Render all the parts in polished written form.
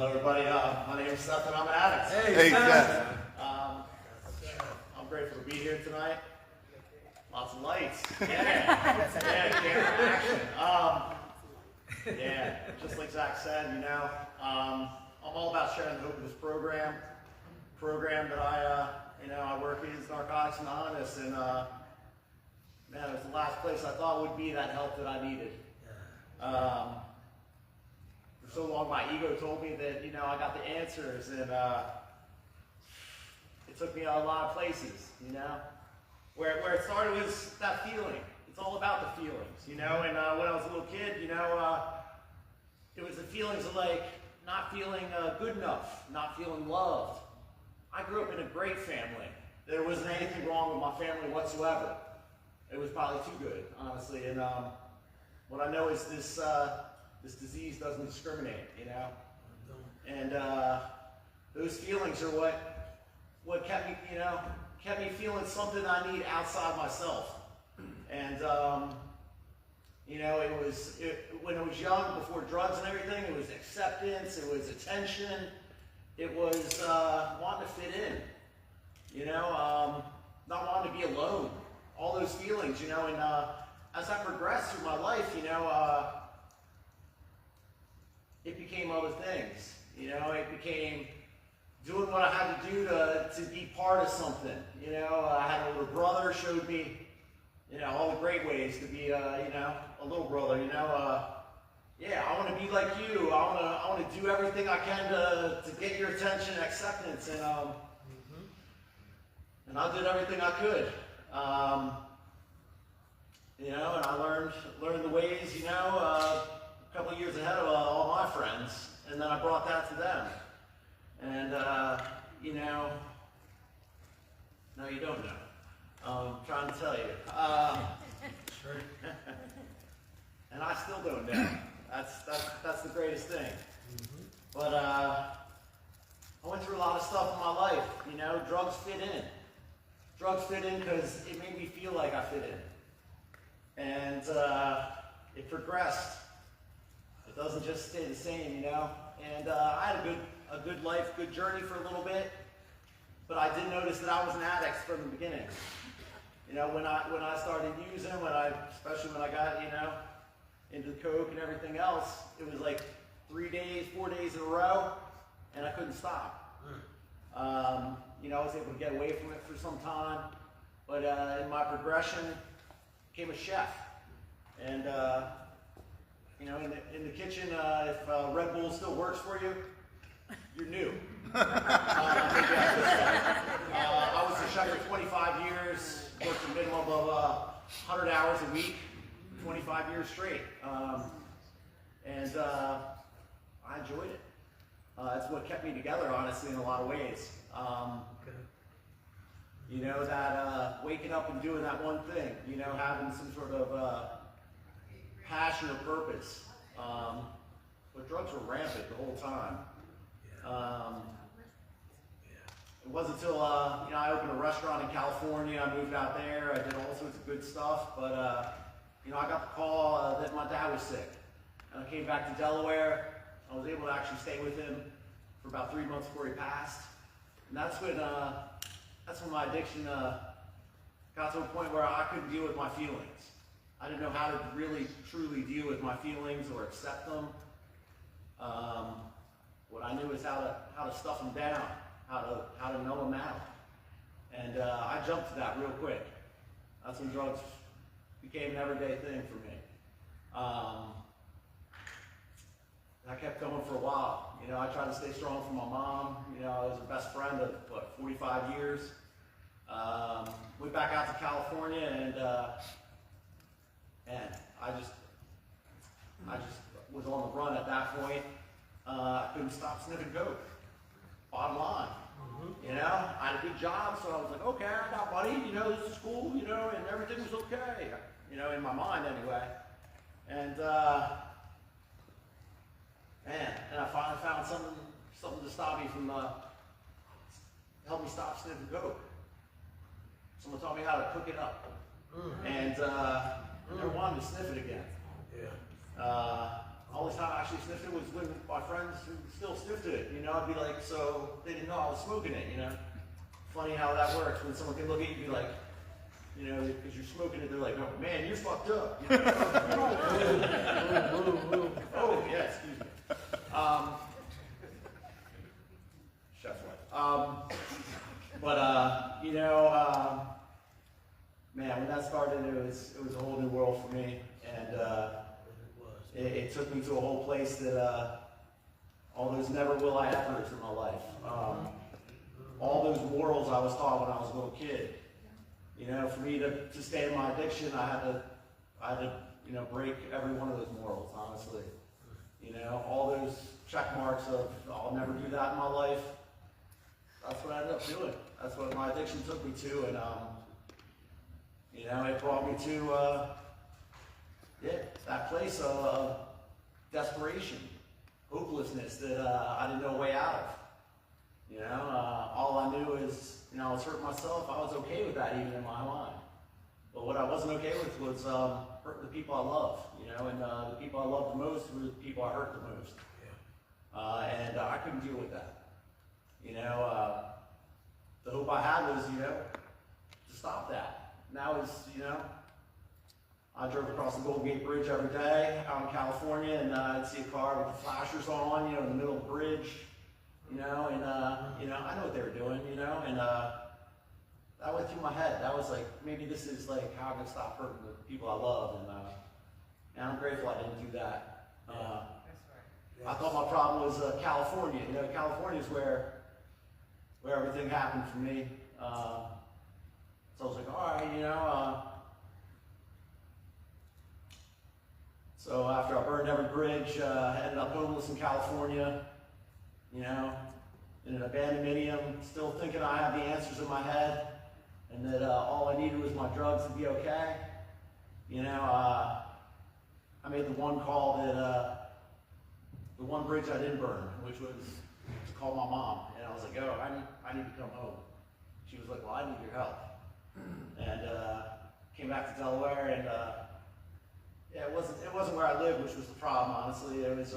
Hello, everybody. My name is Seth, and I'm an addict. Hey, Seth. I'm grateful to be here tonight. Lots of lights. Yeah, camera action. Yeah, just like Zach said, you know, I'm all about sharing the hope of this program that I work in is Narcotics Anonymous, and man, it was the last place I thought would be that help that I needed. For so long, my ego told me that, you know, I got the answers, and it took me a lot of places, you know. Where it started was that feeling. It's all about the feelings, you know. And when I was a little kid, you know, it was the feelings of like not feeling good enough, not feeling loved. I grew up in a great family. There wasn't anything wrong with my family whatsoever. It was probably too good, honestly. And what I know is this disease doesn't discriminate, you know. And those feelings are what kept me, you know, kept me feeling something I need outside myself. And you know, when I was young, before drugs and everything, it was acceptance, it was attention, it was wanting to fit in, you know, not wanting to be alone. All those feelings, you know. And as I progressed through my life, you know, it became other things. You know, it became doing what I had to do to be part of something. You know, I had a little brother, showed me, you know, all the great ways to be, you know, a little brother. You know, yeah, I want to be like you. I want to do everything I can to get your attention and acceptance, and and I did everything I could. You know, and I learned the ways, you know, a couple of years ahead of all my friends, and then I brought that to them. And you know, no, you don't know. I'm trying to tell you. Sure. And I still don't know. That's the greatest thing. But I went through a lot of stuff in my life. You know, drugs fit in. Drugs fit in because it made me feel like I fit in. And it progressed. It doesn't just stay the same, you know. And I had a good life, good journey for a little bit. But I did notice that I was an addict from the beginning. You know, when I started using, especially when I got, you know, into coke and everything else, it was like 4 days in a row, and I couldn't stop. You know, I was able to get away from it for some time, but in my progression, became a chef. And you know, in the kitchen, if Red Bull still works for you, you're new. I was a chef for 25 years, worked a minimum of 100 hours a week, 25 years straight. And I enjoyed it. It's what kept me together, honestly, in a lot of ways. You know, that waking up and doing that one thing, you know, having some sort of passion or purpose. But drugs were rampant the whole time. It wasn't until you know, I opened a restaurant in California. I moved out there. I did all sorts of good stuff. But you know, I got the call that my dad was sick, and I came back to Delaware. I was able to actually stay with him for about 3 months before he passed. And that's when my addiction got to a point where I couldn't deal with my feelings. I didn't know how to really, truly deal with my feelings or accept them. What I knew is how to stuff them down, how to numb them out. And I jumped to that real quick. That's when drugs became an everyday thing for me. I kept going for a while. You know, I tried to stay strong for my mom. You know, I was her best friend of, 45 years. Went back out to California, and I just was on the run at that point. I couldn't stop sniffing coke. Bottom line. You know, I had a good job, so I was like, okay, I got money, you know, this is cool, you know, and everything was okay. You know, in my mind anyway. And I finally found something to stop me from help me stop sniffing coke. Someone taught me how to cook it up. And I never wanted to sniff it again. Only time I actually sniffed it was when my friends who still sniffed it, you know, I'd be like, so they didn't know I was smoking it, you know. Funny how that works, when someone can look at you and be like, you know, because you're smoking it, they're like, oh man, you're fucked up. You know? Oh, yeah, excuse me. Chef's wife. You know, man, when that started, it was a whole new world for me, and it took me to a whole place that all those never will I evers in my life, all those morals I was taught when I was a little kid. You know, for me to stay in my addiction, I had to, you know, break every one of those morals, honestly. You know, all those check marks of I'll never do that in my life. That's what I ended up doing. That's what my addiction took me to, and you know, it brought me to that place of desperation, hopelessness that I didn't know a way out of. You know, all I knew is, you know, I was hurting myself. I was okay with that even in my mind. But what I wasn't okay with was hurting the people I love, you know, and the people I loved the most were the people I hurt the most. Yeah. And I couldn't deal with that. You know, the hope I had was, you know, to stop that. And that was, you know, I drove across the Golden Gate Bridge every day out in California, and I'd see a car with the flashers on, you know, in the middle of the bridge. You know, and, you know, I know what they were doing, you know, and that went through my head. That was like, maybe this is like how I can stop hurting the people I love, and I'm grateful I didn't do that. I thought my problem was California. You know, California is where everything happened for me. So I was like, all right, you know. So after I burned every bridge, I ended up homeless in California. You know, in an abandoned still thinking I have the answers in my head, and that all I needed was my drugs to be okay. You know, I made the one call that, the one bridge I didn't burn, which was to call my mom, and I was like, oh, I need to come home. She was like, well, I need your help. And came back to Delaware, and yeah, it wasn't where I lived, which was the problem, honestly. It was,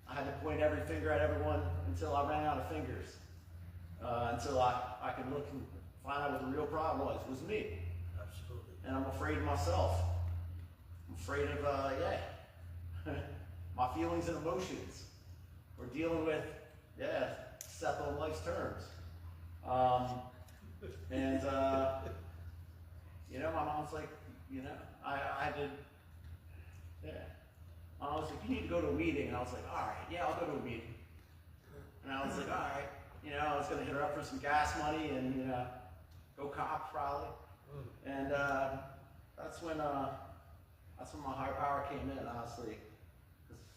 I had to point every finger at everyone until I ran out of fingers. Until I could look and find out what the real problem was me. Absolutely. And I'm afraid of myself. I'm afraid of, my feelings and emotions. We're dealing with, Seth on life's terms. And, you know, my mom's like, you know, I did, I was like, you need to go to a meeting. And I was like, all right, yeah, I'll go to a meeting. And I was like, all right. You know, I was going to hit her up for some gas money and, you know, go cop probably. And that's when my higher power came in, honestly.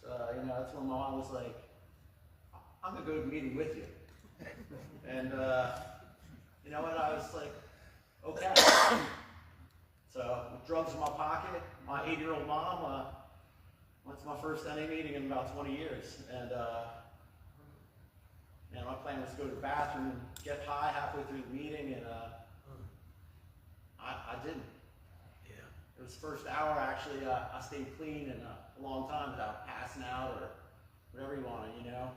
You know, that's when my mom was like, I'm going to go to a meeting with you. And, you know what, I was like, okay. So, with drugs in my pocket, my 8-year-old mom, went to my first NA meeting in about 20 years, and my plan was to go to the bathroom and get high halfway through the meeting, and I didn't. Yeah. It was the first hour, actually, I stayed clean in a long time without passing out or whatever you want to, you know.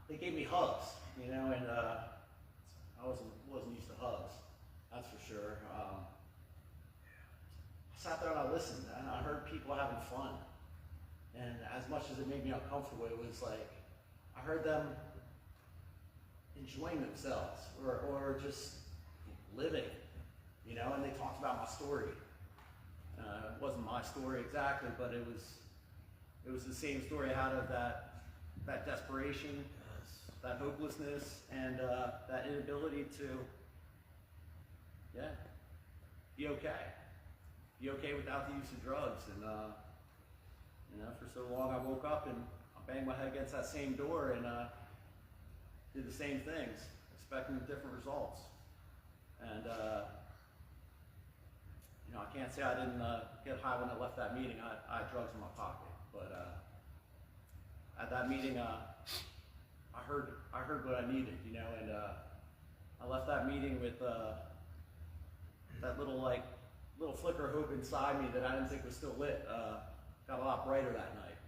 They gave me hugs, you know, and I wasn't used to hugs, that's for sure. I sat there and I listened, and I heard people having fun. And as much as it made me uncomfortable, it was like, I heard them enjoying themselves, or just living, you know, and they talked about my story. It wasn't my story exactly, but it was the same story out of that desperation, that hopelessness, and that inability to, be okay. Be okay without the use of drugs. And, you know, for so long I woke up and I banged my head against that same door and did the same things, expecting different results. And, you know, I can't say I didn't get high when I left that meeting. I had drugs in my pocket. But at that meeting, I heard what I needed, you know, and I left that meeting with that little, like, little flicker of hope inside me that I didn't think was still lit got a lot brighter that night.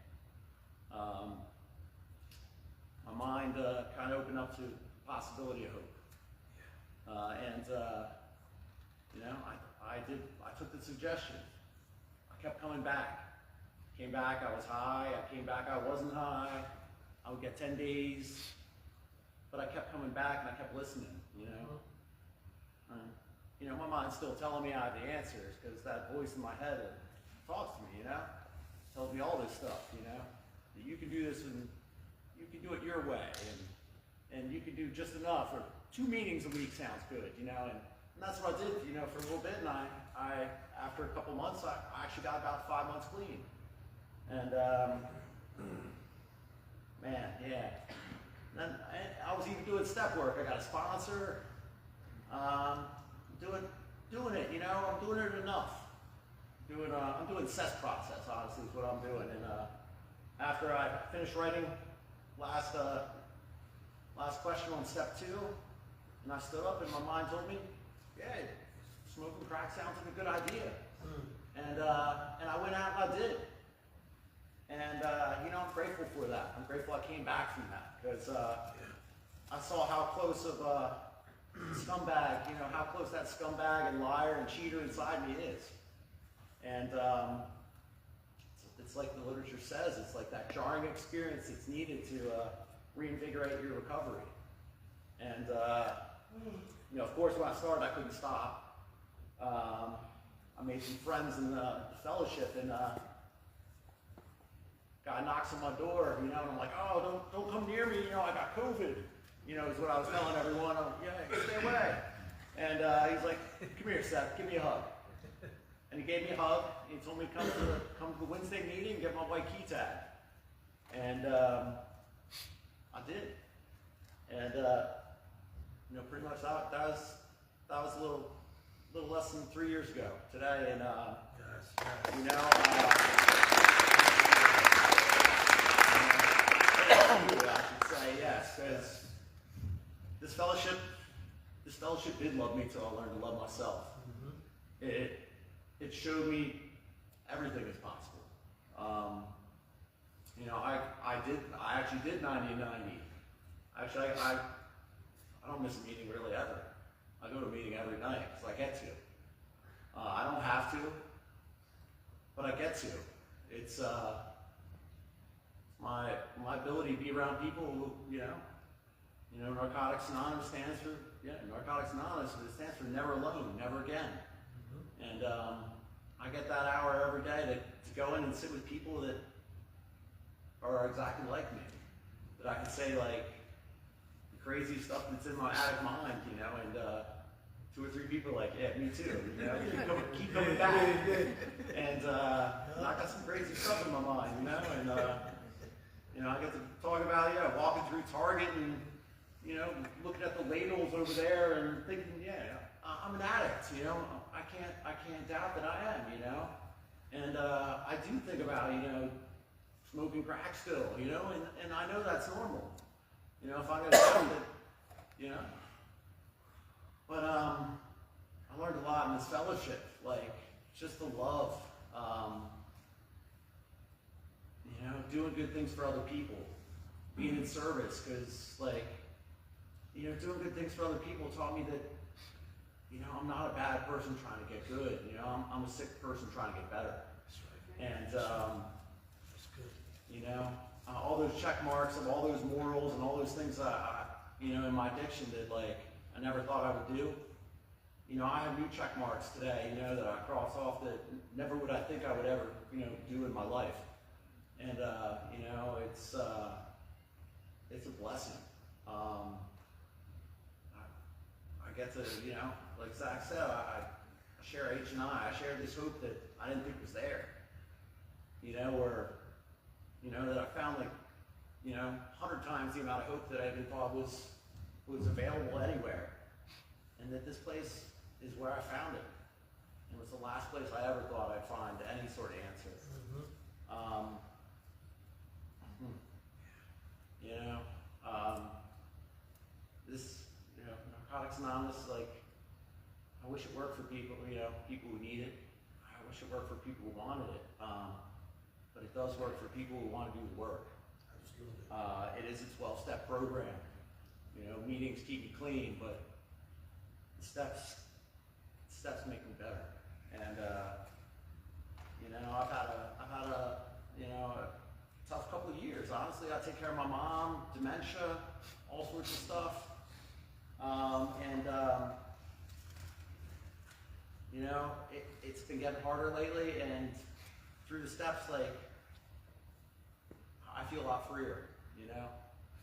My mind kind of opened up to the possibility of hope. You know, I took the suggestion. I kept coming back. Came back, I was high. I came back, I wasn't high. I would get 10 days. But I kept coming back and I kept listening, you know. You know, my mind's still telling me I have the answers because that voice in my head talks to me, you know. Tells me all this stuff, you know. That you can do this and you can do it your way and you can do just enough. Or 2 meetings a week sounds good, you know. And that's what I did, you know, for a little bit. And I after a couple months, I actually got about 5 months clean. And man, yeah. Then I was even doing step work. I got a sponsor. Doing it, you know. I'm doing it enough. I'm doing Seth's process, honestly, is what I'm doing. And after I finished writing last question on step 2, and I stood up, and my mind told me, yeah, smoking crack sounds like a good idea. And I went out and I did it. And you know, I'm grateful for that. I'm grateful I came back from that because I saw how close of a scumbag, you know, how close that scumbag and liar and cheater inside me is. And it's like the literature says, it's like that jarring experience that's needed to reinvigorate your recovery. And you know, of course, when I started, I couldn't stop. I made some friends in the fellowship, and guy knocks on my door, you know, and I'm like, oh, don't come near me, you know, I got COVID, you know, is what I was telling everyone. Yeah, stay away. And he's like, come here, Seth, give me a hug. And he gave me a hug. He told me come to the Wednesday meeting and get my white key tag. And I did. And you know, pretty much that was a little less than 3 years ago today. And you know. I should say yes, because this fellowship did love me till I learned to love myself. It showed me everything is possible. You know, I actually did 90 and 90. Actually, I don't miss a meeting really ever. I go to a meeting every night because I get to. I don't have to, but I get to. It's my ability to be around people who, you know, Narcotics Anonymous stands for, Narcotics Anonymous, it stands for never alone, never again. And I get that hour every day to go in and sit with people that are exactly like me. That I can say, like, the crazy stuff that's in my attic mind, you know, and 2 or 3 people are like, yeah, me too, you know, keep coming back. And I got some crazy stuff in my mind, you know, and you know, I get to talk about, walking through Target and, you know, looking at the labels over there and thinking, I'm an addict, you know. I can't doubt that I am, you know. And I do think about, you know, smoking crack still, you know, and I know that's normal. You know, if I'm going to tell it, you know. But I learned a lot in this fellowship, like, just the love, you know, doing good things for other people, being in service, because, like, you know, doing good things for other people taught me that, you know, I'm not a bad person trying to get good. You know, I'm a sick person trying to get better. And, you know, all those check marks of all those morals and all those things, you know, in my addiction that, like, I never thought I would do. You know, I have new check marks today, you know, that I cross off that never would I think I would ever, you know, do in my life. And, you know, it's a blessing. I get to, you know, like Zach said, I share H&I. I share this hope that I didn't think was there. You know, or, you know, that I found, like, you know, 100 times the amount of hope that I even thought was available anywhere. And that this place is where I found it. It was the last place I ever thought I'd find any sort of answer. You know, this, you know, Narcotics Anonymous, like, I wish it worked for people, people who need it. I wish it worked for people who wanted it. But it does work for people who want to do the work. Absolutely. It is a 12-step program. Meetings keep you clean, but the steps make me better. And I've had a tough couple of years. Honestly, I take care of my mom, dementia, all sorts of stuff. It's been getting harder lately, and through the steps, I feel a lot freer,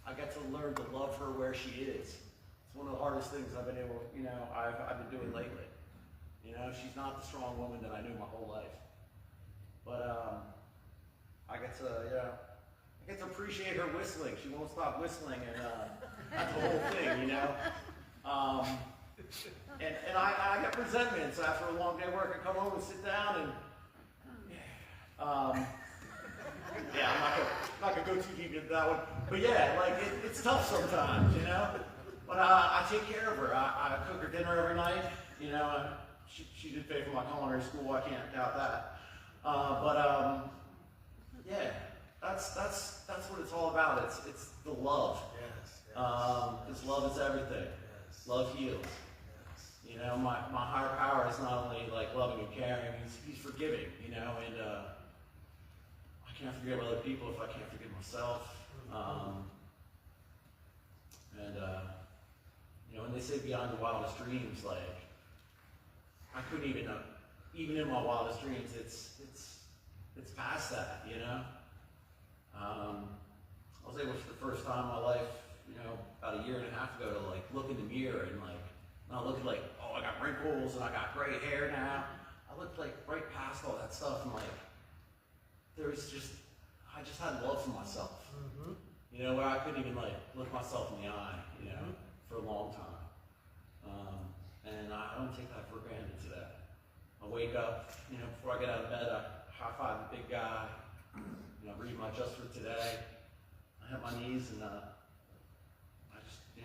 I get to learn to love her where she is. It's one of the hardest things I've been able, I've been doing lately. She's not the strong woman that I knew my whole life. But I get to appreciate her whistling. She won't stop whistling, and that's the whole thing, And I get resentments after a long day of work. I come home and sit down and I'm not gonna go too deep into that one. But it's tough sometimes, But I take care of her. I cook her dinner every night, She did pay for my culinary school. I can't doubt that. That's what it's all about. It's the love. Yes. Because love is everything. Yes. Love heals. Yes. My higher power is not only loving and caring, he's forgiving, and I can't forgive other people if I can't forgive myself. When they say beyond the wildest dreams, I couldn't even in my wildest dreams, it's past that, I was able for the first time in my life, about a year and a half ago, to look in the mirror and not look oh, I got wrinkles and I got gray hair now. I looked right past all that stuff, and I just had love for myself. Mm-hmm. Where I couldn't even look myself in the eye, for a long time. And I don't take that for granted today. I wake up, before I get out of bed, I high-five the big guy, read my Just for Today. I hit my knees and I just, I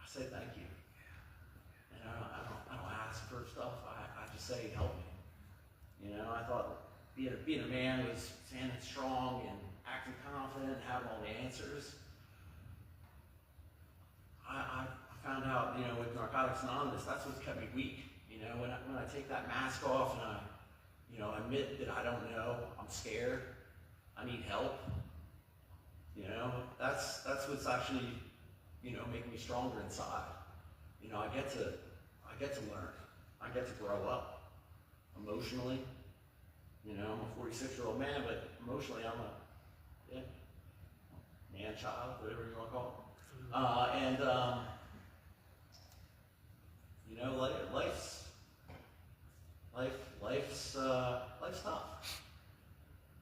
say thank you. And I don't ask for stuff. I just say help me. I thought being a man was standing strong and acting confident and having all the answers. I found out, with Narcotics Anonymous, that's what's kept me weak. When I take that mask off and I admit that I don't know, I'm scared, I need help. That's what's actually, making me stronger inside. I get to learn. I get to grow up emotionally. I'm a 46-year-old man, but emotionally I'm a man-child, whatever you want to call it. Life's tough,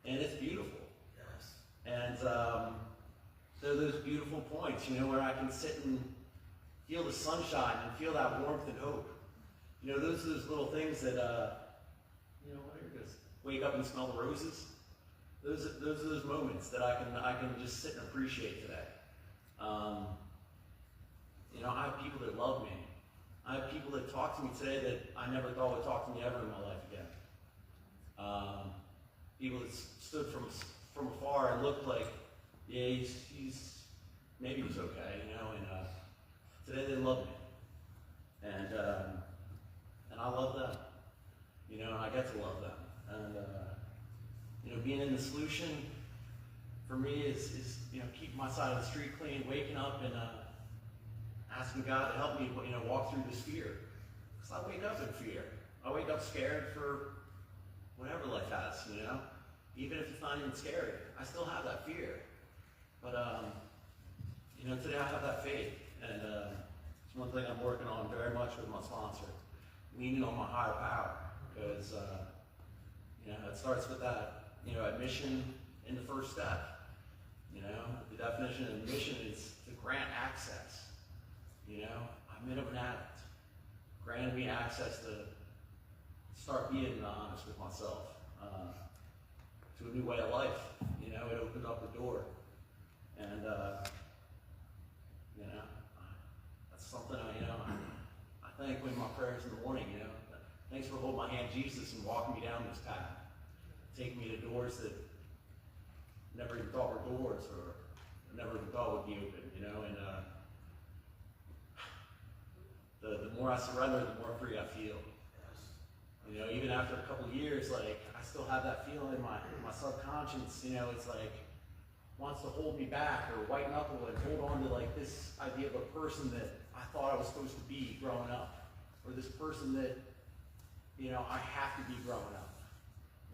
and it's beautiful. Yes. And there are those beautiful points, where I can sit and feel the sunshine and feel that warmth and hope. Those are those little things that, wake up and smell the roses. Those are those moments that I can just sit and appreciate today. I have people that love me. I have people that talk to me today that I never thought would talk to me ever in my life again. People that stood from afar and looked maybe he's okay, and today they love me. And I love them, and I get to love them. And being in the solution for me is keeping my side of the street clean, waking up and asking God to help me, walk through this fear. Because I wake up in fear. I wake up scared for whatever life has, Even if it's not even scary, I still have that fear. But today I have that faith, and it's one thing I'm working on very much with my sponsor, leaning on my higher power, because it starts with that admission in the first step. The definition of admission is to grant access. I'm an addict. Granted me access to start being honest with myself, to a new way of life. It opened up the door, and that's something I thank when my prayers in the morning. Thanks for holding my hand, Jesus, and walking me down this path. Taking me to doors that never even thought were doors, or never even thought would be open, you know, and the more I surrender, the more free I feel. You know, even after a couple of years, like, I still have that feeling in my subconscious, you know, it's like, wants to hold me back or white knuckle and hold on to like this idea of a person that I thought I was supposed to be growing up, or this person that, you know, I have to be growing up,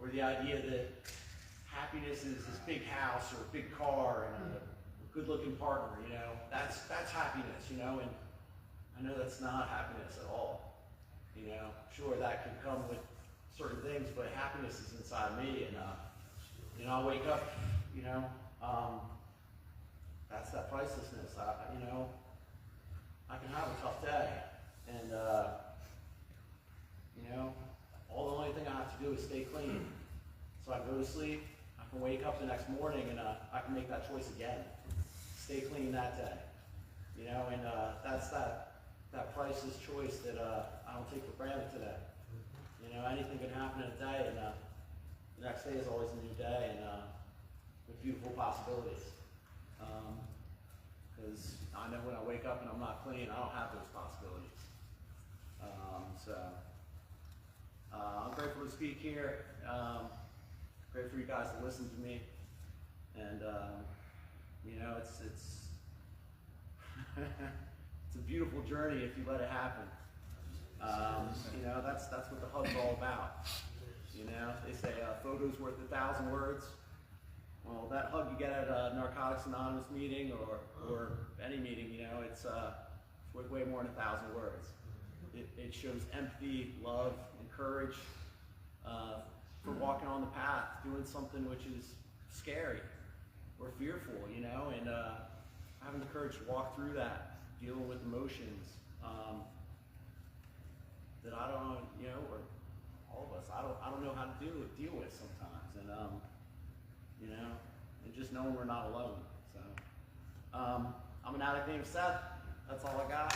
or the idea that happiness is this big house or a big car and a good-looking partner, you know, that's happiness, you know, and I know that's not happiness at all, you know. Sure, that can come with certain things, but happiness is inside me, and you know, I wake up, you know, that's that pricelessness. You know, I can have a tough day, and you know, the only thing I have to do is stay clean. So I go to sleep, I can wake up the next morning, and I can make that choice again. Stay clean that day, you know, and that's that priceless choice that I don't take for granted today. You know, anything can happen in a day, and the next day is always a new day, and with beautiful possibilities. Because I know when I wake up and I'm not clean, I don't have those possibilities. I'm grateful to speak here. Grateful for you guys to listen to me, and you know, it's it's a beautiful journey if you let it happen. You know, that's what the hub's all about. You know, they say a photo's worth 1,000 words. Well, that hug you get at a Narcotics Anonymous meeting or any meeting, you know, it's worth way more than 1,000 words. It shows empathy, love, and courage for walking on the path, doing something which is scary or fearful, you know, and having the courage to walk through that, dealing with emotions that I don't know, you know, or all of us, I don't know how to deal with sometimes, and you know, and just knowing we're not alone. So I'm an addict named Seth. That's all I got.